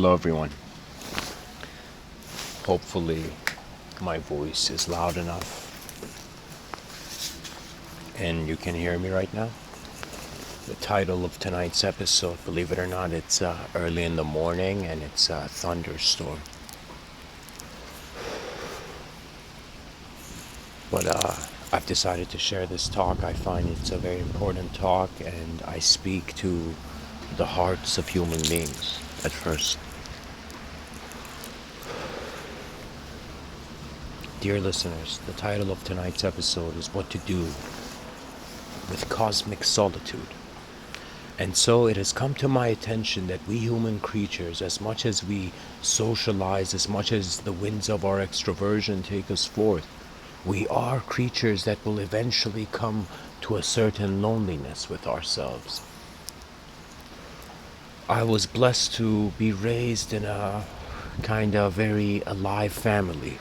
Hello everyone. Hopefully my voice is loud enough and you can hear me right now. The title of tonight's episode, believe it or not, it's early in the morning and it's a thunderstorm. But I've decided to share this talk. I find it's a very important talk and I speak to the hearts of human beings at first. Dear listeners, the title of tonight's episode is What to Do with Cosmic Solitude. And so it has come to my attention that we human creatures, as much as we socialize, as much as the winds of our extroversion take us forth, we are creatures that will eventually come to a certain loneliness with ourselves. I was blessed to be raised in a kind of very alive family.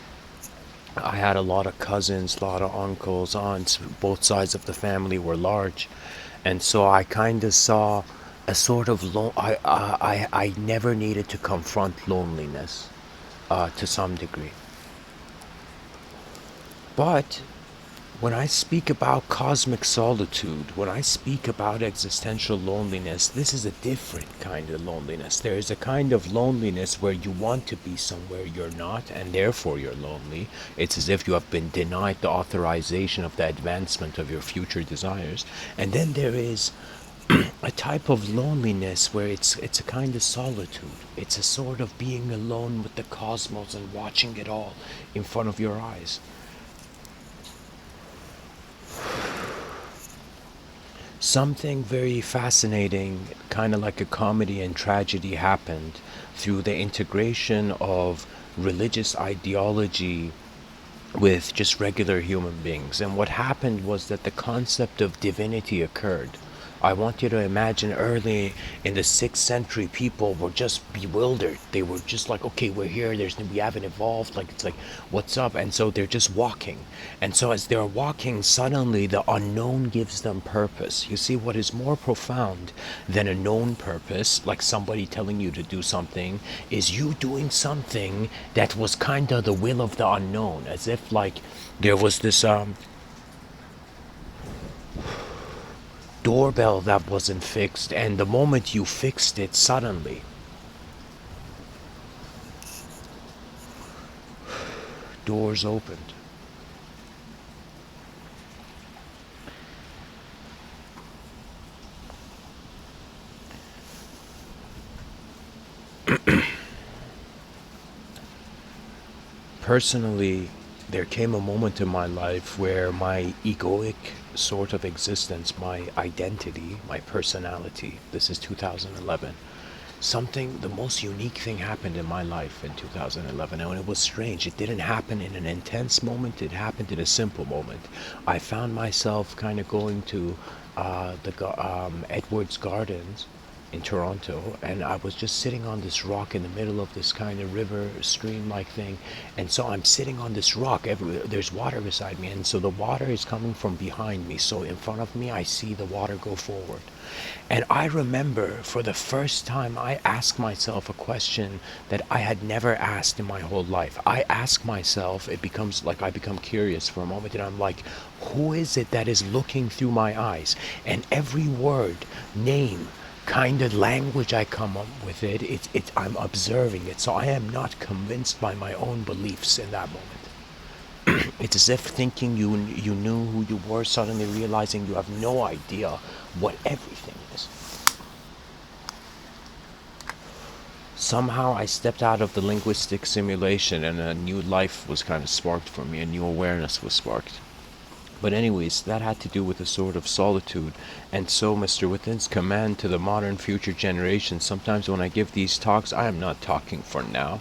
I had a lot of cousins, a lot of uncles, aunts. Both sides of the family were large, and so I kind of saw a sort of I never needed to confront loneliness to some degree. But when I speak about cosmic solitude, when I speak about existential loneliness, this is a different kind of loneliness. There is a kind of loneliness where you want to be somewhere you're not, and therefore you're lonely. It's as if you have been denied the authorization of the advancement of your future desires. And then there is a type of loneliness where it's a kind of solitude. It's a sort of being alone with the cosmos and watching it all in front of your eyes. Something very fascinating, kind of like a comedy and tragedy, happened through the integration of religious ideology with just regular human beings. And what happened was that the concept of divinity occurred. I want you to imagine early in the 6th century, people were just bewildered. They were just like, okay, we're here, we haven't evolved, like it's like, what's up? And so they're just walking. And so as they're walking, suddenly the unknown gives them purpose. You see, what is more profound than a known purpose, like somebody telling you to do something, is you doing something that was kind of the will of the unknown, as if like there was this doorbell that wasn't fixed, and the moment you fixed it, suddenly doors opened. Personally, there came a moment in my life where my egoic sort of existence, my identity, my personality, this is 2011, the most unique thing happened in my life in 2011, and it was strange. It didn't happen in an intense moment, it happened in a simple moment. I found myself kind of going to Edwards Gardens in Toronto, and I was just sitting on this rock in the middle of this kind of river stream like thing. And so I'm sitting on this rock, there's water beside me, and so the water is coming from behind me, so in front of me I see the water go forward. And I remember for the first time I asked myself a question that I had never asked in my whole life. I ask myself, it becomes like I become curious for a moment, and I'm like, who is it that is looking through my eyes? And every word, name, kind of language I come up with I'm observing it, so I am not convinced by my own beliefs in that moment. It's as if thinking you knew who you were, suddenly realizing you have no idea what everything is. Somehow I stepped out of the linguistic simulation and a new life was kind of sparked for me, a new awareness was sparked. But anyways, that had to do with a sort of solitude. And so Mr.Within's command to the modern future generation, sometimes when I give these talks, I am not talking for now.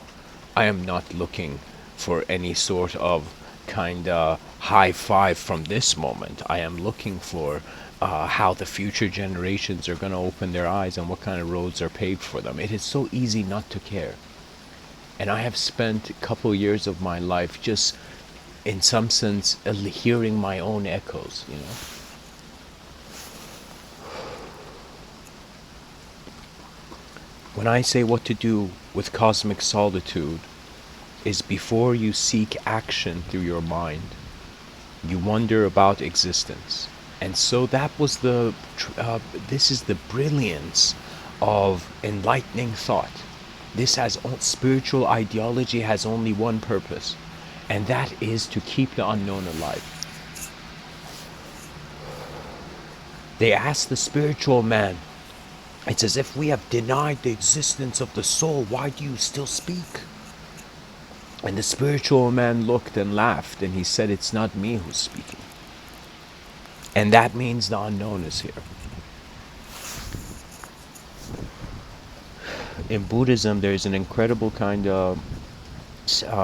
I am not looking for any sort of kind of high five from this moment. I am looking for how the future generations are going to open their eyes and what kind of roads are paved for them. It is so easy not to care. And I have spent a couple years of my life just in some sense hearing my own echoes, you know. When I say what to do with cosmic solitude, is before you seek action through your mind, you wonder about existence. And so that was this is the brilliance of enlightening thought. This has spiritual ideology has only one purpose, and that is to keep the unknown alive. They ask the spiritual man, it's as if we have denied the existence of the soul. Why do you still speak? And the spiritual man looked and laughed, and he said, it's not me who's speaking. And that means the unknown is here. In Buddhism, there's an incredible kind of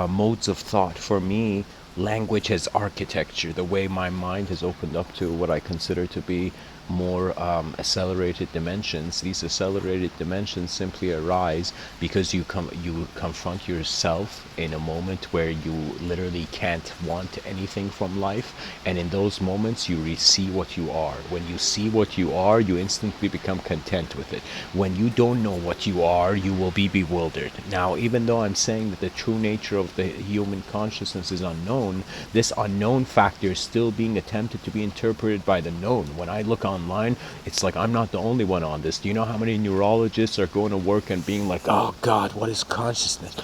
modes of thought. For me, language as architecture, the way my mind has opened up to what I consider to be more accelerated dimensions. These accelerated dimensions simply arise because you confront yourself in a moment where you literally can't want anything from life, and in those moments you see what you are. When you see what you are, you instantly become content with it. When you don't know what you are, you will be bewildered. Now, even though I'm saying that the true nature of the human consciousness is unknown, this unknown factor is still being attempted to be interpreted by the known. When I look online, it's like I'm not the only one on this. Do you know how many neurologists are going to work and being like, oh God, what is consciousness?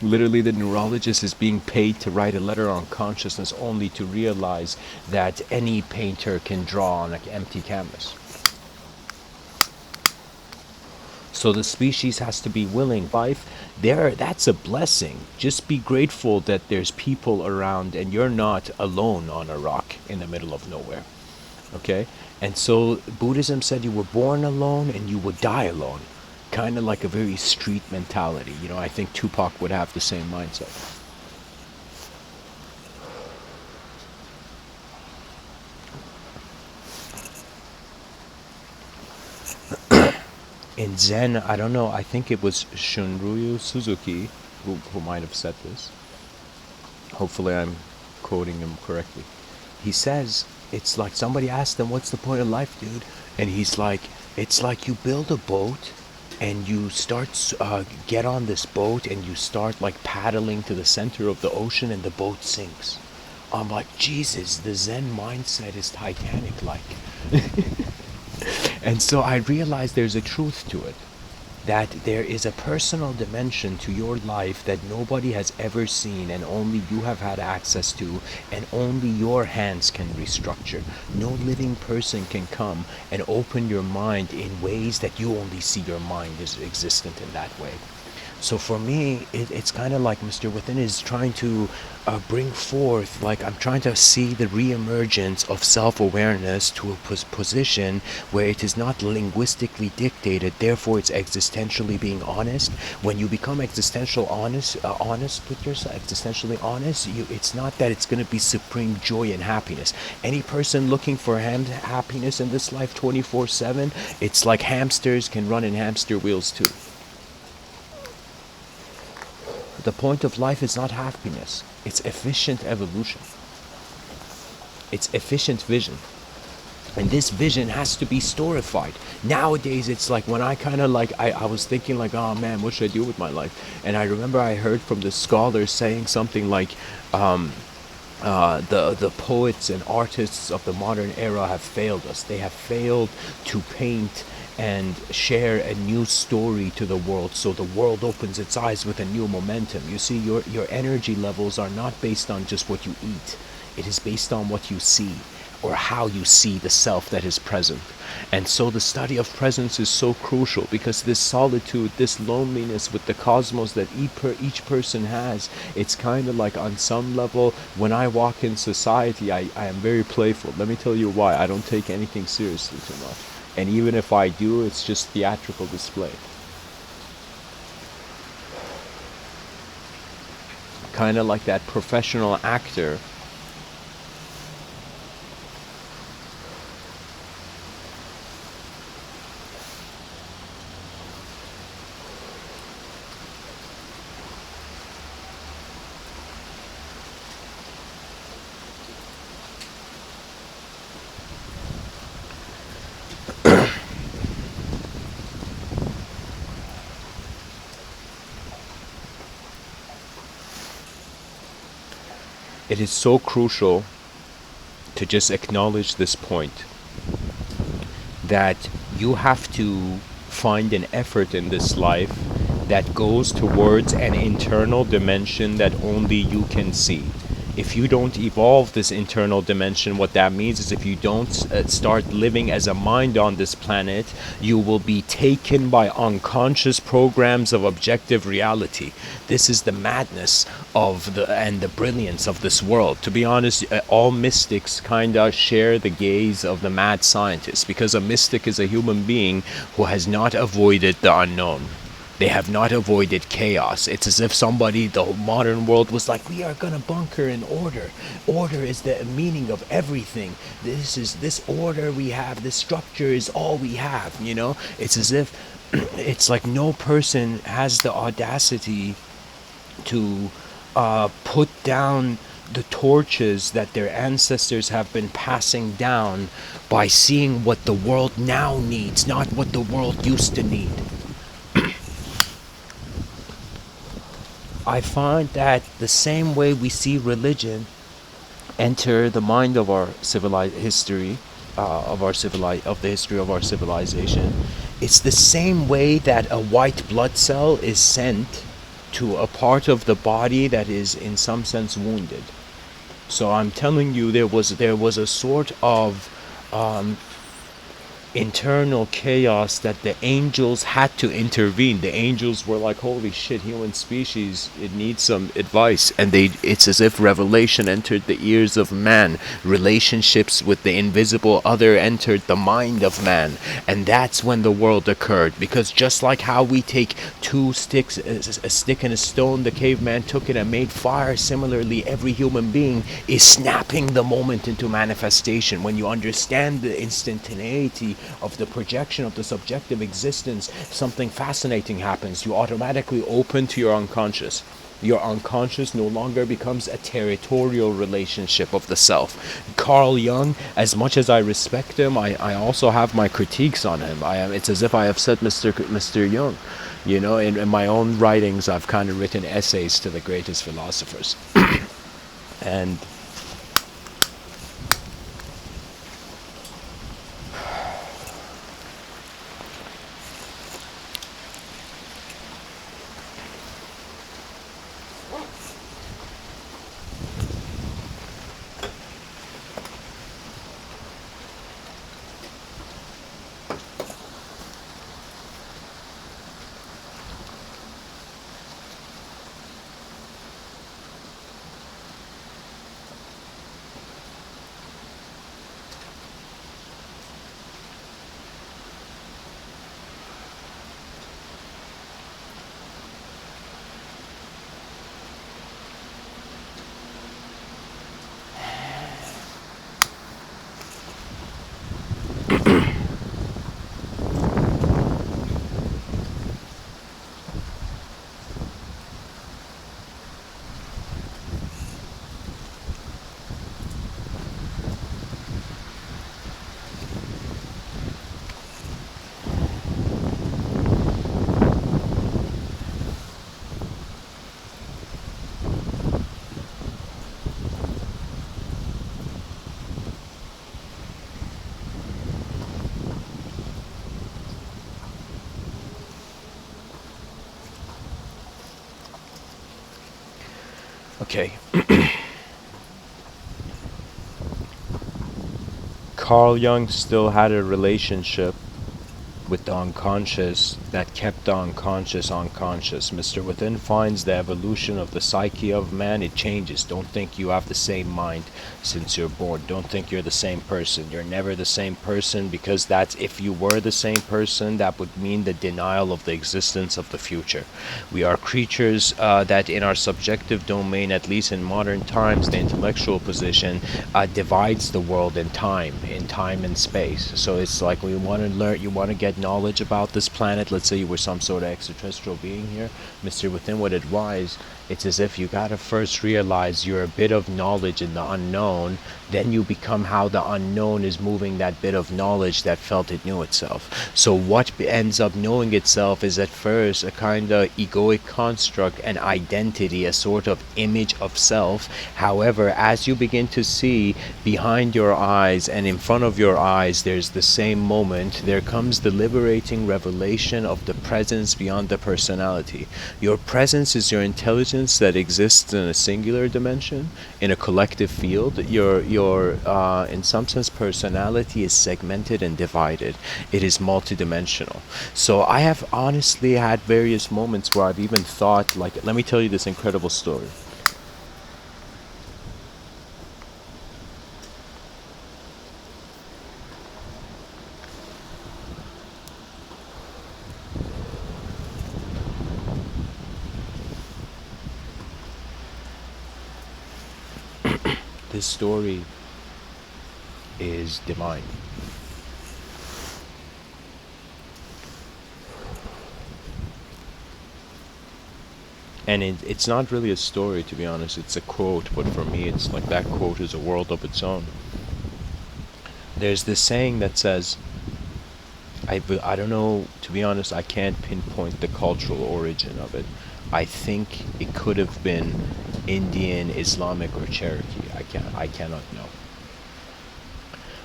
Literally, the neurologist is being paid to write a letter on consciousness only to realize that any painter can draw on an empty canvas. So the species has to be willing. Life, that's a blessing. Just be grateful that there's people around and you're not alone on a rock in the middle of nowhere. Okay? And so Buddhism said you were born alone and you would die alone. Kind of like a very street mentality. You know, I think Tupac would have the same mindset. In Zen, I don't know, I think it was Shunryu Suzuki who might have said this. Hopefully I'm quoting him correctly. He says, it's like somebody asked him, what's the point of life, dude? And he's like, it's like you build a boat and you start, get on this boat and you start like paddling to the center of the ocean and the boat sinks. I'm like, Jesus, the Zen mindset is Titanic-like. And so I realized there's a truth to it, that there is a personal dimension to your life that nobody has ever seen and only you have had access to, and only your hands can restructure. No living person can come and open your mind in ways that you only see your mind is existent in that way. So for me, it's kind of like Mr. Within is trying to bring forth, like I'm trying to see the re-emergence of self-awareness to a position where it is not linguistically dictated, therefore it's existentially being honest. When you become honest with yourself, existentially honest, it's not that it's going to be supreme joy and happiness. Any person looking for happiness in this life 24/7, it's like hamsters can run in hamster wheels too. The point of life is not happiness. It's efficient evolution. It's efficient vision. And this vision has to be storified. Nowadays, it's like when I kind of like, I was thinking like, oh man, what should I do with my life? And I remember I heard from the scholars saying something like, the poets and artists of the modern era have failed us. They have failed to paint and share a new story to the world, so the world opens its eyes with a new momentum. You see, your energy levels are not based on just what you eat. It is based on what you see, or how you see the self that is present. And so the study of presence is so crucial, because this solitude, this loneliness with the cosmos that each person has, it's kind of like on some level, when I walk in society, I am very playful. Let me tell you why. I don't take anything seriously too much. And even if I do, it's just theatrical display. Kind of like that professional actor It is so crucial to just acknowledge this point, that you have to find an effort in this life that goes towards an internal dimension that only you can see. If you don't evolve this internal dimension, what that means is if you don't start living as a mind on this planet, you will be taken by unconscious programs of objective reality. This is the madness of the brilliance of this world. To be honest, all mystics kind of share the gaze of the mad scientist, because a mystic is a human being who has not avoided the unknown. They have not avoided chaos. It's as if somebody, the modern world, was like, we are gonna bunker in order. Order is the meaning of everything. This order we have, this structure is all we have, you know? It's as if it's like no person has the audacity to put down the torches that their ancestors have been passing down by seeing what the world now needs, not what the world used to need. I find that the same way we see religion enter the mind of our civilized history, of the history of our civilization, it's the same way that a white blood cell is sent to a part of the body that is in some sense wounded. So I'm telling you, there was a sort of internal chaos that the angels had to intervene. The angels were like, holy shit, human species, it needs some advice. And it's as if revelation entered the ears of man. Relationships with the invisible other entered the mind of man. And that's when the world occurred. Because just like how we take two sticks, a stick and a stone, the caveman took it and made fire, similarly every human being is snapping the moment into manifestation. When you understand the instantaneity of the projection of the subjective existence, something fascinating happens. You automatically open to your unconscious. Your unconscious no longer becomes a territorial relationship of the self. Carl Jung, as much as I respect him, I also have my critiques on him. It's as if I have said Mr. Jung. You know, in my own writings, I've kind of written essays to the greatest philosophers. And okay. Carl Jung still had a relationship with the unconscious that kept the unconscious unconscious. Mr. Within finds the evolution of the psyche of man, it changes. Don't think you have the same mind since you're born. Don't think you're the same person. You're never the same person, because that's, if you were the same person, that would mean the denial of the existence of the future. We are creatures that in our subjective domain, at least in modern times, the intellectual position divides the world in time and space. So it's like, we want to learn, you want to get knowledge about this planet. Let's say you were some sort of extraterrestrial being here. Mr. Within would advise It's as if you gotta first realize you're a bit of knowledge in the unknown, then you become how the unknown is moving that bit of knowledge that felt it knew itself. So what ends up knowing itself is at first a kind of egoic construct, an identity, a sort of image of self. However, as you begin to see behind your eyes and in front of your eyes, there's the same moment, there comes the liberating revelation of the presence beyond the personality. Your presence is your intelligence that exists in a singular dimension, in a collective field. Your in some sense, personality is segmented and divided. It is multidimensional. So I have honestly had various moments where I've even thought, like, let me tell you this incredible story. This story is divine. And it's not really a story, to be honest. It's a quote, but for me, it's like that quote is a world of its own. There's this saying that says, I don't know, to be honest, I can't pinpoint the cultural origin of it. I think it could have been Indian, Islamic, or Cherokee. I cannot know.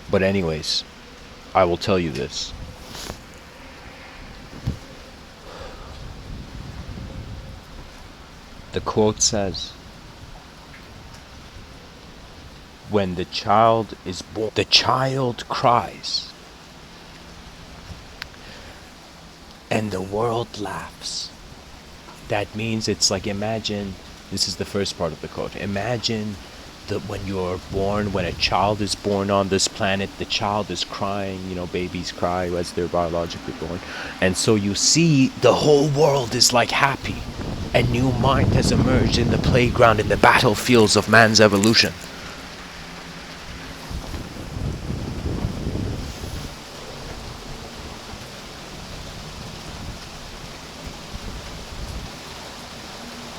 But anyways, I will tell you this. The quote says, when the child is born, the child cries, and the world laughs. That means it's like, imagine, this is the first part of the quote, imagine that when you're born, when a child is born on this planet, the child is crying, babies cry as they're biologically born. And so you see the whole world is like happy. A new mind has emerged in the playground, in the battlefields of man's evolution.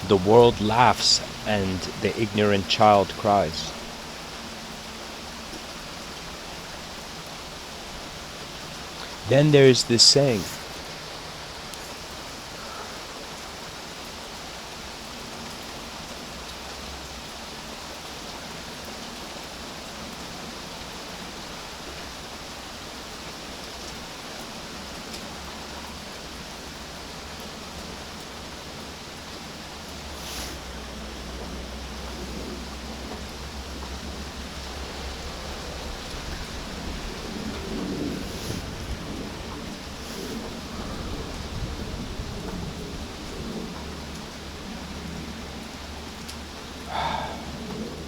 The world laughs and the ignorant child cries. Then there's this saying,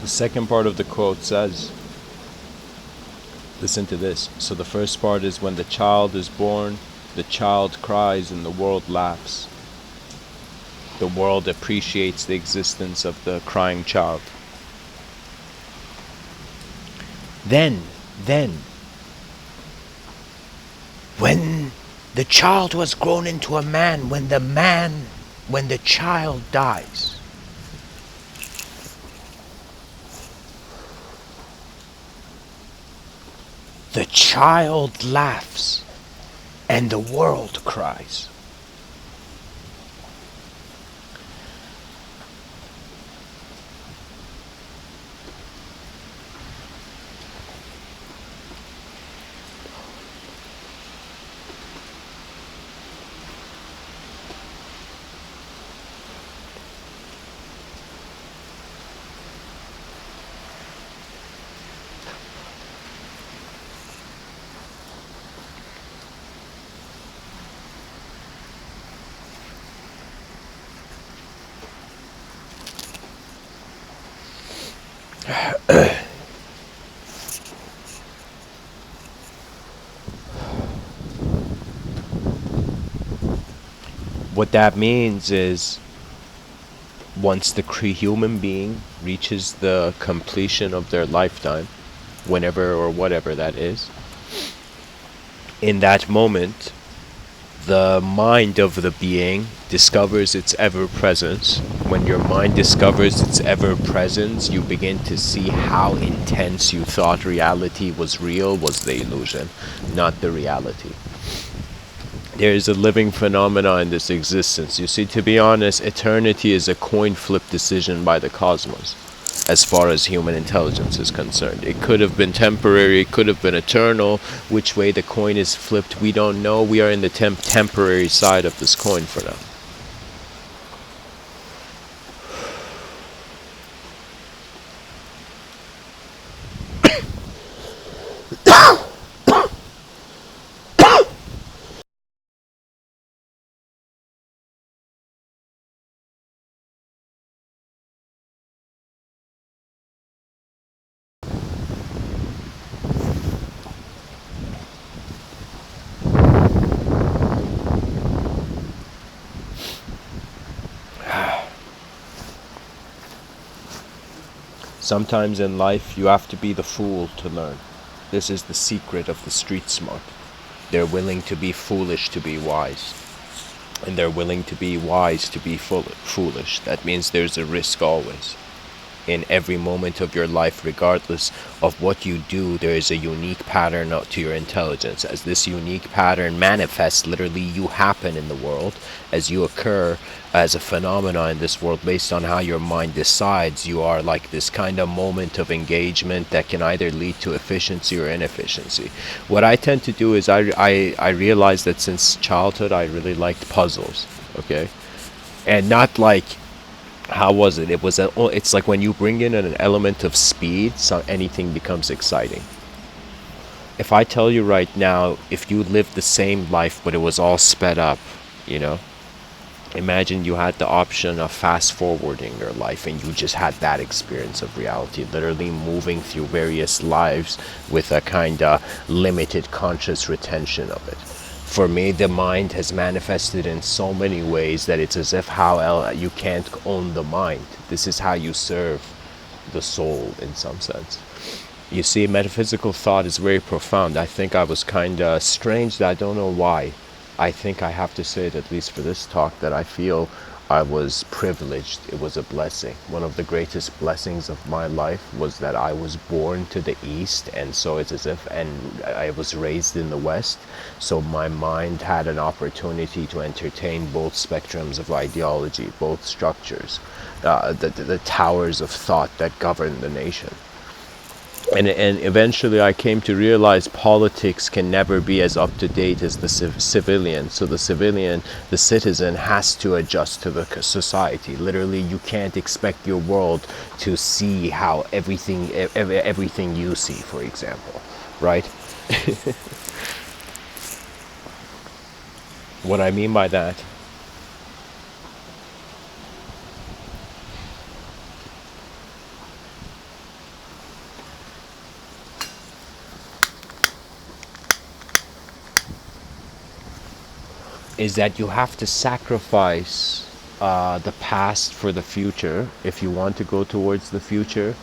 the second part of the quote says, listen to this. So the first part is, when the child is born, the child cries and the world laughs. The world appreciates the existence of the crying child. Then, when the child was grown into a man, when the child dies, the child laughs and the world cries. What that means is, once the human being reaches the completion of their lifetime, whenever or whatever that is, in that moment, The mind of the being discovers its ever presence. When your mind discovers its ever presence, you begin to see how intense you thought reality was real was the illusion, not the reality. There is a living phenomena in this existence. You see, to be honest, eternity is a coin flip decision by the cosmos as far as human intelligence is concerned. It could have been temporary, it could have been eternal. Which way the coin is flipped, we don't know. We are in the temporary side of this coin for now. Sometimes in life, you have to be the fool to learn. This is the secret of the street smart. They're willing to be foolish to be wise. And they're willing to be wise to be foolish. That means there's a risk always. In every moment of your life, regardless of what you do, there is a unique pattern to your intelligence. As this unique pattern manifests, literally you happen in the world, as you occur as a phenomena in this world based on how your mind decides. You are like this kind of moment of engagement that can either lead to efficiency or inefficiency. What I tend to do is I realize that since childhood I really liked puzzles, okay? And not like, how was it? It's like when you bring in an element of speed, so anything becomes exciting. If I tell you right now, if you lived the same life but it was all sped up, you know, imagine you had the option of fast forwarding your life and you just had that experience of reality, literally moving through various lives with a kind of limited conscious retention of it. For me, the mind has manifested in so many ways that it's as if you can't own the mind. This is how you serve the soul in some sense. You see, metaphysical thought is very profound. I think I was kind of strange, that I don't know why. I think I have to say it, at least for this talk, that I feel I was privileged. It was a blessing. One of the greatest blessings of my life was that I was born to the East, and so it's as if, and I was raised in the West, so my mind had an opportunity to entertain both spectrums of ideology, both structures, the towers of thought that govern the nation. And eventually I came to realize politics can never be as up to date as the civilian. So the citizen has to adjust to the society. Literally, you can't expect your world to see how everything you see, for example, right? What I mean by that is that you have to sacrifice the past for the future if you want to go towards the future.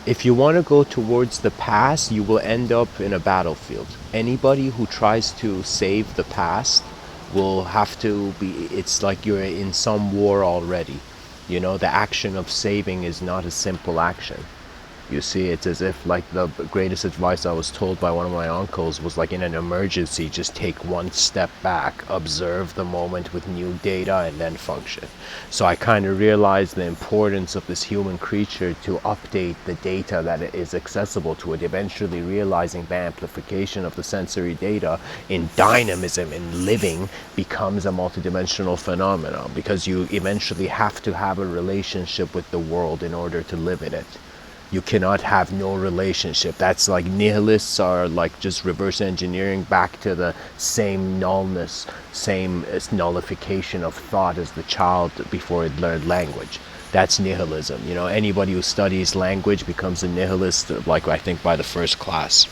If you want to go towards the past, you will end up in a battlefield. Anybody who tries to save the past will have to be, it's like you're in some war already. You know, the action of saving is not a simple action. You see, it's as if, like, the greatest advice I was told by one of my uncles was, like, in an emergency, just take one step back, observe the moment with new data, and then function. So I kind of realized the importance of this human creature to update the data that is accessible to it, eventually realizing the amplification of the sensory data in dynamism and living becomes a multidimensional phenomenon, because you eventually have to have a relationship with the world in order to live in it. You cannot have no relationship. That's like nihilists are like just reverse engineering back to the same nullness, same nullification of thought as the child before it learned language. That's nihilism. You know, anybody who studies language becomes a nihilist, like I think by the first class.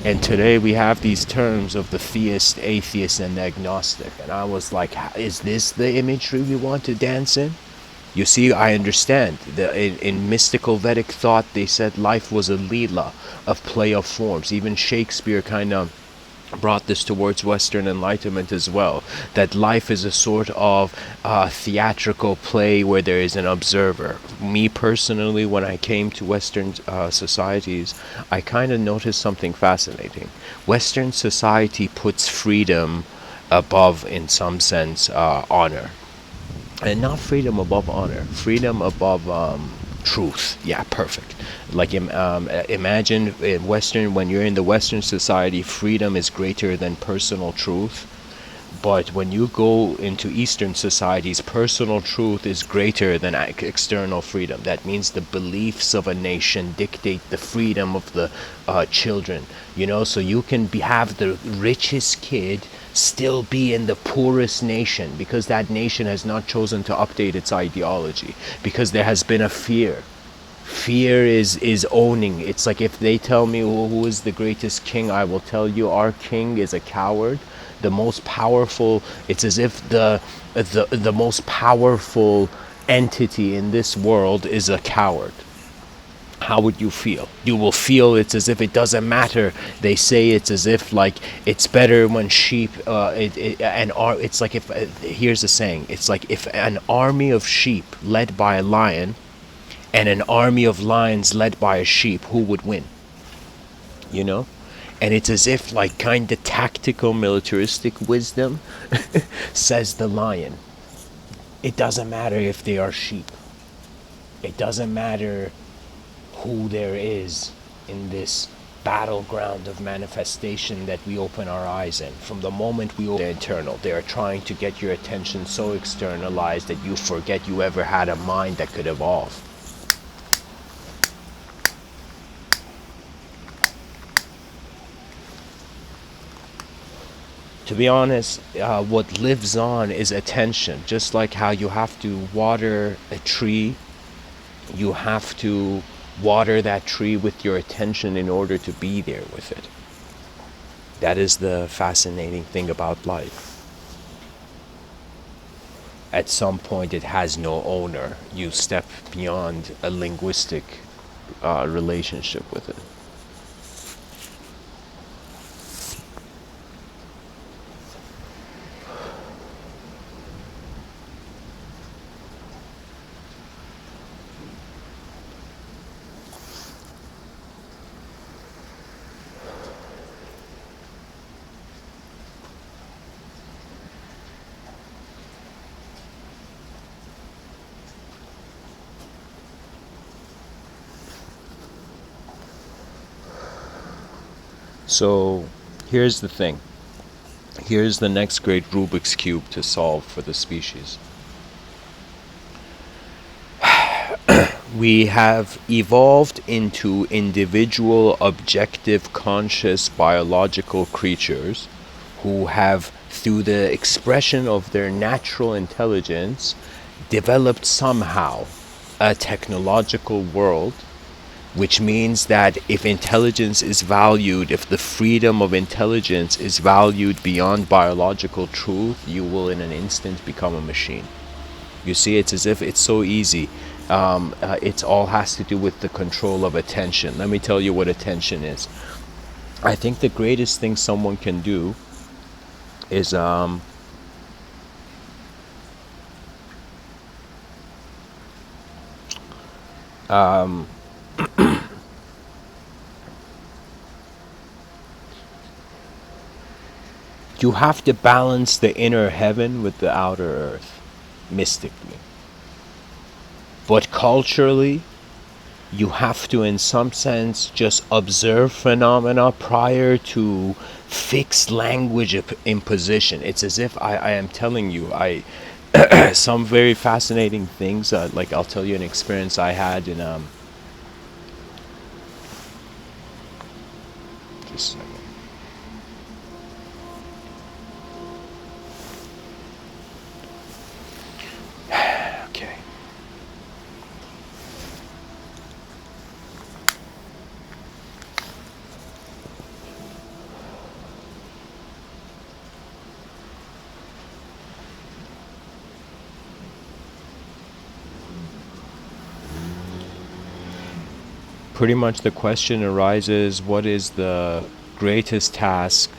And today we have these terms of the theist, atheist, and agnostic. And I was like, is this the imagery we want to dance in? You see, I understand. In mystical Vedic thought, they said life was a Leela, of play of forms. Even Shakespeare kind of brought this towards Western enlightenment as well, that life is a sort of theatrical play where there is an observer. Me personally, when I came to Western societies, I kind of noticed something fascinating. Western society puts freedom above, in some sense, honor. And not freedom above honor, freedom above truth. Yeah, perfect. Like imagine in Western, when you're in the Western society, freedom is greater than personal truth. But when you go into Eastern societies, personal truth is greater than external freedom. That means the beliefs of a nation dictate the freedom of the children. You know, so you can have the richest kid still be in the poorest nation because that nation has not chosen to update its ideology, because there has been a fear. Fear is owning. It's like if they tell me who is the greatest king, I will tell you our king is a coward. The most powerful, it's as if the most powerful entity in this world is a coward. How would you feel? You will feel it's as if it doesn't matter. They say it's as if like it's better when sheep it's like if here's the saying, it's like if an army of sheep led by a lion and an army of lions led by a sheep, who would win? You know? And it's as if like kind of tactical militaristic wisdom says the lion. It doesn't matter if they are sheep. It doesn't matter who there is in this battleground of manifestation that we open our eyes in. From the moment we open the internal, they are trying to get your attention so externalized that you forget you ever had a mind that could evolve. To be honest, what lives on is attention. Just like how you have to water a tree, you have to water that tree with your attention in order to be there with it. That is the fascinating thing about life. At some point it has no owner. You step beyond a linguistic relationship with it. So here's the thing. Here's the next great Rubik's Cube to solve for the species. We have evolved into individual, objective, conscious, biological creatures who have, through the expression of their natural intelligence, developed somehow a technological world, which means that if intelligence is valued, if the freedom of intelligence is valued beyond biological truth, you will in an instant become a machine. You see, it's as if it's so easy. It all has to do with the control of attention. Let me tell you what attention is. I think the greatest thing someone can do is you have to balance the inner heaven with the outer earth, mystically. But culturally, you have to, in some sense, just observe phenomena prior to fixed language imposition. It's as if I am telling you, some very fascinating things. Like I'll tell you an experience I had in just a second. Okay. Pretty much the question arises, what is the greatest task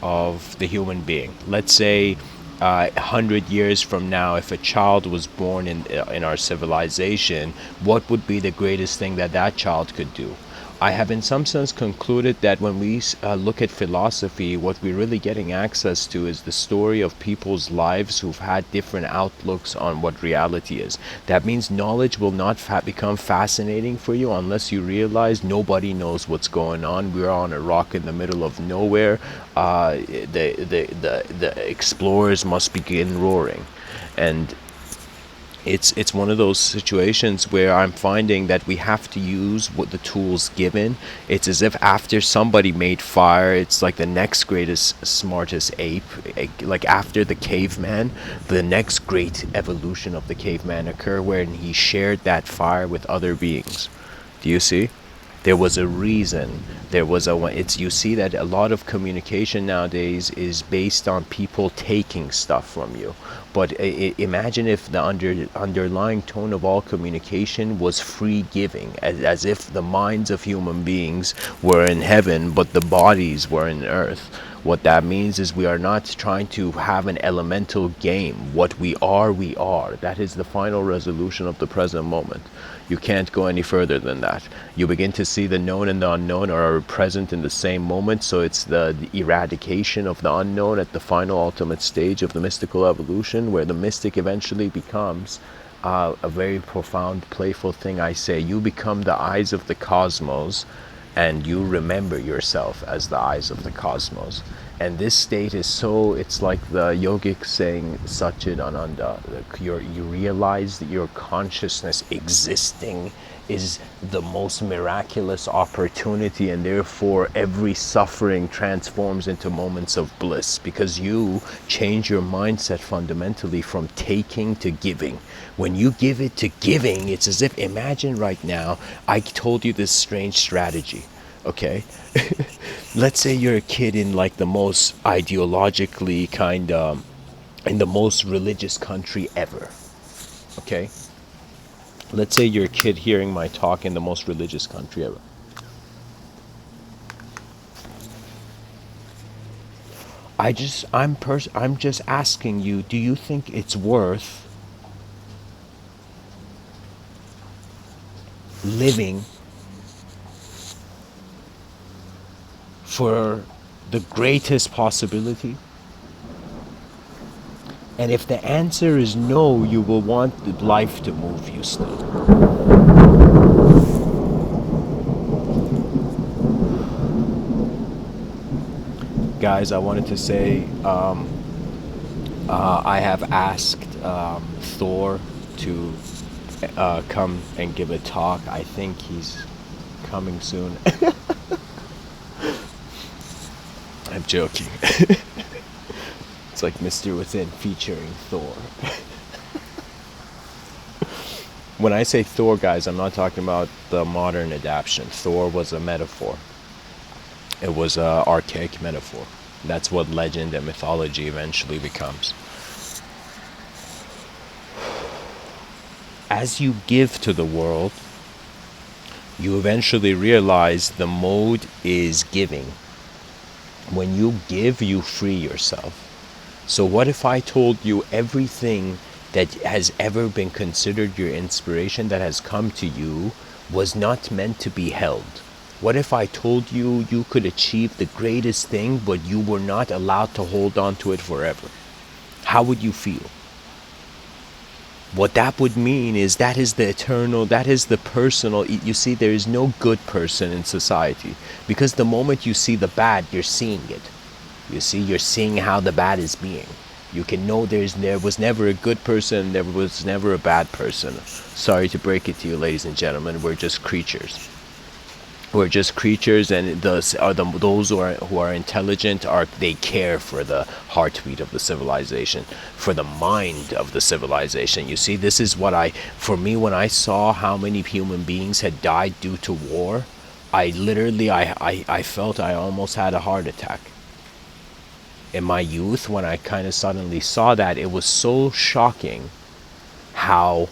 of the human being. Let's say 100 years from now, if a child was born in our civilization, what would be the greatest thing that that child could do? I have in some sense concluded that when we look at philosophy, what we're really getting access to is the story of people's lives who've had different outlooks on what reality is. That means knowledge will not become fascinating for you unless you realize nobody knows what's going on. We're on a rock in the middle of nowhere. The explorers must begin roaring. And it's one of those situations where I'm finding that we have to use what the tools given. It's as if after somebody made fire, it's like the next greatest, smartest ape. Like after the caveman, the next great evolution of the caveman occur wherein he shared that fire with other beings. Do you see? There was a reason. There was it's, you see that a lot of communication nowadays is based on people taking stuff from you. But imagine if the underlying tone of all communication was free giving, as if the minds of human beings were in heaven but the bodies were in earth. What that means is we are not trying to have an elemental game. What we are, we are. That is the final resolution of the present moment. You can't go any further than that. You begin to see the known and the unknown are present in the same moment, so it's the eradication of the unknown at the final ultimate stage of the mystical evolution, where the mystic eventually becomes a very profound, playful thing. I say, you become the eyes of the cosmos, and you remember yourself as the eyes of the cosmos. And this state is so, it's like the yogic saying Satchid Ananda, you realize that your consciousness existing is the most miraculous opportunity, and therefore every suffering transforms into moments of bliss, because you change your mindset fundamentally from taking to giving. When you give it to giving, it's as if, imagine right now, I told you this strange strategy, okay? Let's say you're a kid in like the most ideologically in the most religious country ever, okay? Let's say you're a kid hearing my talk in the most religious country ever. I'm just asking you, do you think it's worth living for the greatest possibility? And if the answer is no, you will want life to move you still. Guys, I wanted to say I have asked Thor to come and give a talk. I think he's coming soon. I'm joking. It's like Mr.Within featuring Thor. When I say Thor, guys, I'm not talking about the modern adaptation. Thor was a metaphor. It was an archaic metaphor. That's what legend and mythology eventually becomes. As you give to the world, you eventually realize the mode is giving. When you give, you free yourself. So what if I told you everything that has ever been considered your inspiration that has come to you was not meant to be held? What if I told you you could achieve the greatest thing, but you were not allowed to hold on to it forever? How would you feel? What that would mean is that is the eternal, that is the personal. You see, there is no good person in society, because the moment you see the bad, you're seeing it. You see, you're seeing how the bad is being. You can know there was never a good person, there was never a bad person. Sorry to break it to you, ladies and gentlemen, we're just creatures. We're just creatures, and those who are intelligent they care for the heartbeat of the civilization, for the mind of the civilization. You see, this is what for me, when I saw how many human beings had died due to war, I felt I almost had a heart attack. In my youth, when I kind of suddenly saw that, it was so shocking how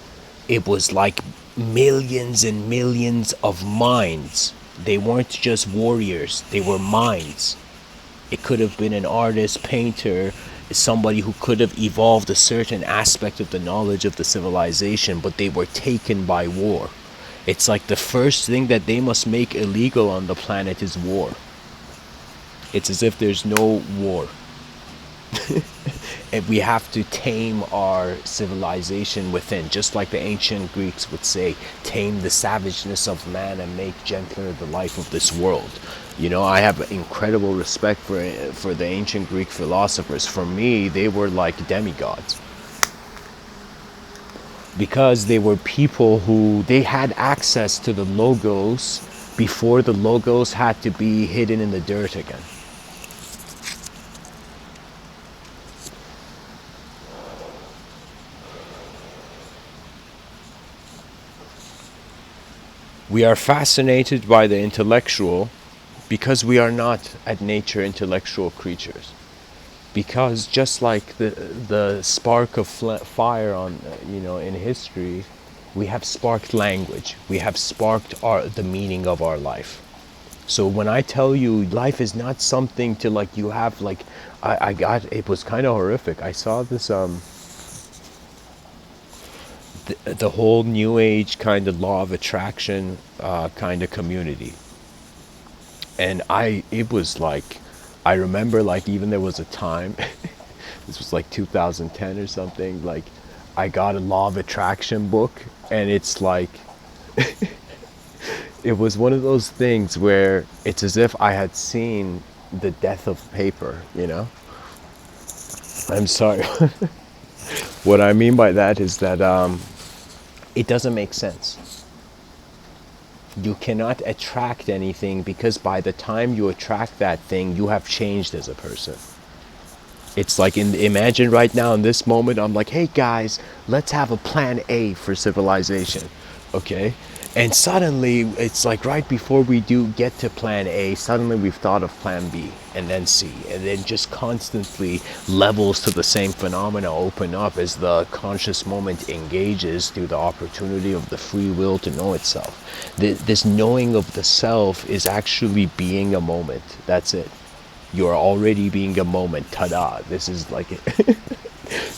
it was like millions and millions of minds. They weren't just warriors, they were minds. It could have been an artist, painter, somebody who could have evolved a certain aspect of the knowledge of the civilization, but they were taken by war. It's like the first thing that they must make illegal on the planet is war. It's as if there's no war. And we have to tame our civilization within, just like the ancient Greeks would say, tame the savageness of man and make gentler the life of this world. You know, I have incredible respect for the ancient Greek philosophers. For me, they were like demigods, because they were people who they had access to the logos before the logos had to be hidden in the dirt again. We are fascinated by the intellectual because we are not at nature intellectual creatures. Because just like the spark of fire on in history, we have sparked language. We have sparked the meaning of our life. So when I tell you life is not something to like you have like I got it was kind of horrific. I saw this the whole new age kind of law of attraction kind of community, and it was like I remember like even there was a time this was like 2010 or something, like I got a law of attraction book, and it's like it was one of those things where it's as if I had seen the death of paper, I'm sorry. What I mean by that is that it doesn't make sense. You cannot attract anything because by the time you attract that thing, you have changed as a person. It's like imagine right now in this moment, I'm like, hey guys, let's have a plan A for civilization. Okay? And suddenly, it's like right before we do get to plan A, suddenly we've thought of plan B and then C. And then just constantly levels to the same phenomena open up as the conscious moment engages through the opportunity of the free will to know itself. This knowing of the self is actually being a moment. That's it. You are already being a moment. Ta-da. This is like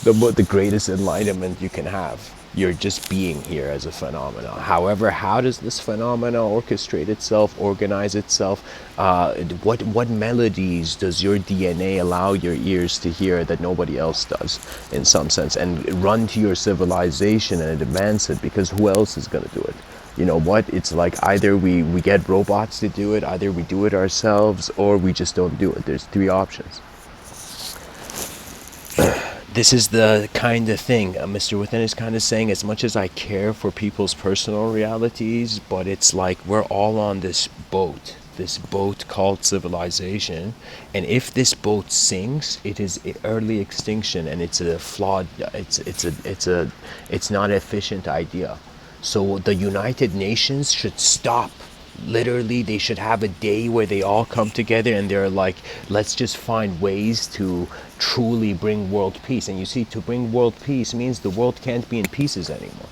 the greatest enlightenment you can have. You're just being here as a phenomena. However, how does this phenomena orchestrate itself, organize itself? What melodies does your DNA allow your ears to hear that nobody else does, in some sense? And run to your civilization and advance it, because who else is going to do it? You know what? It's like either we get robots to do it, either we do it ourselves, or we just don't do it. There's three options. This is the kind of thing Mr. Within is kind of saying, as much as I care for people's personal realities, but it's like we're all on this boat called civilization, and if this boat sinks, it is early extinction, and it's a flawed, it's not an efficient idea. So the United Nations should stop. Literally, they should have a day where they all come together and they're like, let's just find ways to truly bring world peace. And you see, to bring world peace means the world can't be in pieces anymore.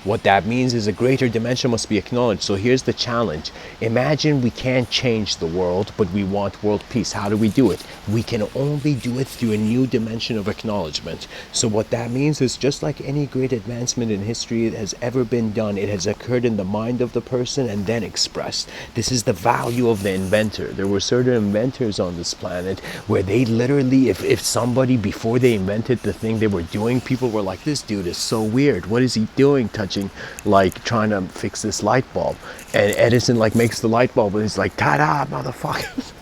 What that means is a greater dimension must be acknowledged. So here's the challenge. Imagine we can't change the world, but we want world peace. How do we do it? We can only do it through a new dimension of acknowledgement. So what that means is, just like any great advancement in history that has ever been done, it has occurred in the mind of the person and then expressed. This is the value of the inventor. There were certain inventors on this planet where they literally, if somebody before they invented the thing they were doing, people were like, this dude is so weird. What is he doing touching, like trying to fix this light bulb? And Edison like makes the light bulb and he's like, ta-da, motherfucker.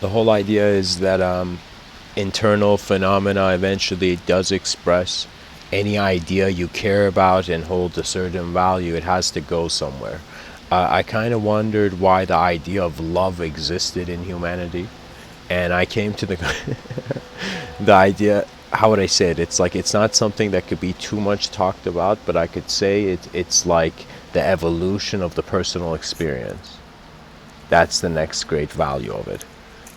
The whole idea is that internal phenomena eventually does express any idea you care about and hold a certain value, it has to go somewhere. I kind of wondered why the idea of love existed in humanity, and I came to the the idea. How would I say it? It's like it's not something that could be too much talked about, but I could say it's like the evolution of the personal experience. That's the next great value of it.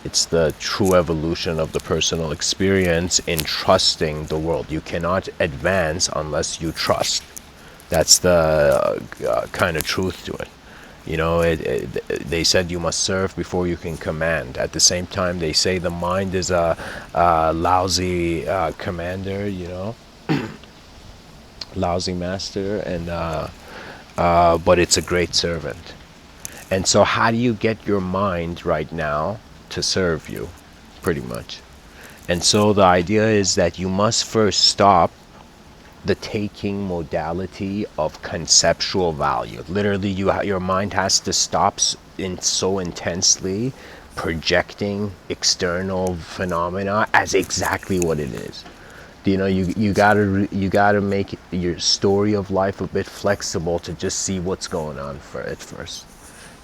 It's the true evolution of the personal experience in trusting the world. You cannot advance unless you trust. That's the kind of truth to it. You know, they said you must serve before you can command. At the same time, they say the mind is a lousy commander, you know, lousy master, and but it's a great servant. And so, how do you get your mind right now to serve you? Pretty much. And so, the idea is that you must first stop the taking modality of conceptual value. Literally, your mind has to stop in so intensely projecting external phenomena as exactly what it is. You know, you gotta make your story of life a bit flexible to just see what's going on for at first.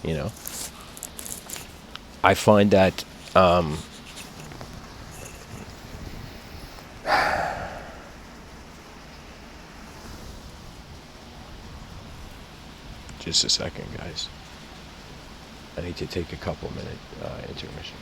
You know, I find that just a second, guys. I need to take a couple minute intermission.